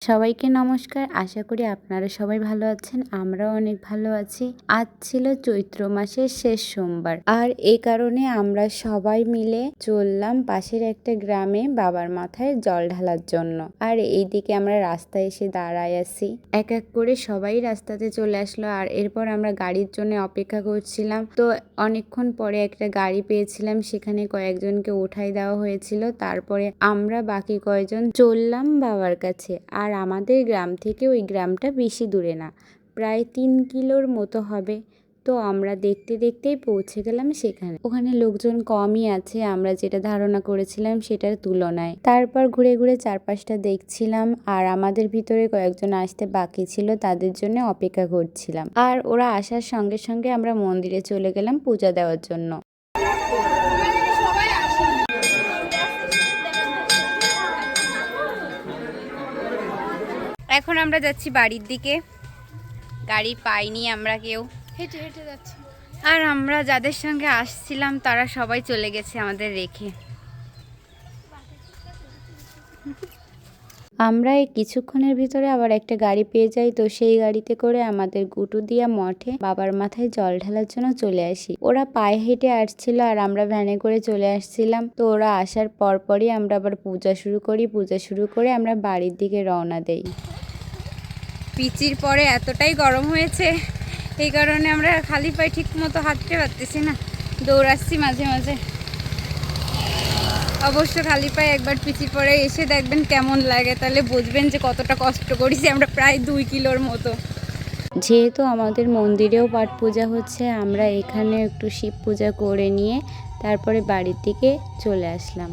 সবাইকে নমস্কার। আশা করি আপনারা সবাই ভালো আছেন, আমরাও অনেক ভালো আছি। আজ ছিল চৈত্র মাসের শেষ সোমবার, আর এই কারণে আমরা সবাই মিলে চললাম পাশের একটা গ্রামে বাবার মাথায় জল ঢালার জন্য। আর এইদিকে আমরা রাস্তায় এসে দাঁড়ায় আছি, এক এক করে সবাই রাস্তাতে চলে আসলো। আর এরপর আমরা গাড়ির জন্য অপেক্ষা করছিলাম। তো অনেকক্ষণ পরে একটা গাড়ি পেয়েছিলাম, সেখানে কয়েকজনকে উঠাই দেওয়া হয়েছিল। তারপরে আমরা বাকি কয়েকজন চললাম বাবার কাছে। আর আমাদের গ্রাম থেকে ওই গ্রামটা বেশি দূরে না, প্রায় 3 কিলোর মতো হবে। তো আমরা দেখতে দেখতেই পৌঁছে গেলাম সেখানে। ওখানে লোকজন কমই আছে আমরা যেটা ধারণা করেছিলাম সেটার তুলনায়। তারপর ঘুরে ঘুরে চারপাশটা দেখছিলাম, আর আমাদের ভিতরে কয়েকজন আসতে বাকি ছিল, তাদের জন্য অপেক্ষা করছিলাম। আর ওরা আসার সঙ্গে সঙ্গে আমরা মন্দিরে চলে গেলাম পূজা দেওয়ার জন্য। এখন আমরা যাচ্ছি বাড়ির দিকে, গাড়ি পাইনি আমরা কেউ, হেঁটে হেঁটে যাচ্ছি। আর আমরা যাদের সঙ্গে আসছিলাম তারা সবাই চলে গেছে আমাদের রেখে। আমরা এই কিছুক্ষণের ভিতরে আবার একটা গাড়ি পেয়ে যাই। তো সেই গাড়িতে করে আমাদের গুটুদিয়া মঠে বাবার মাথায় জল ঢালার জন্য চলে আসি। ওরা পায়ে হেঁটে আসছিল আর আমরা ভ্যানে করে চলে আসছিলাম। তো ওরা আসার পরপরই আমরা আবার পূজা শুরু করি। পূজা শুরু করে আমরা বাড়ির দিকে রওনা দেই। পিচির পরে এতটাই গরম হয়েছে, এই কারণে আমরা খালি পায়ে ঠিক মতো হাঁটতে পারতেছি না, দৌড়াচ্ছি মাঝে মাঝে। অবশ্য খালি পায়ে একবার পিচির পরে এসে দেখবেন কেমন লাগে, তাহলে বুঝবেন যে কতটা কষ্ট করেছি আমরা, প্রায় 2 কিলোর মতো। যেহেতু আমাদের মন্দিরেও পাঠ পূজা হচ্ছে, আমরা এখানে একটু শিব পূজা করে নিয়ে তারপরে বাড়ির দিকে চলে আসলাম।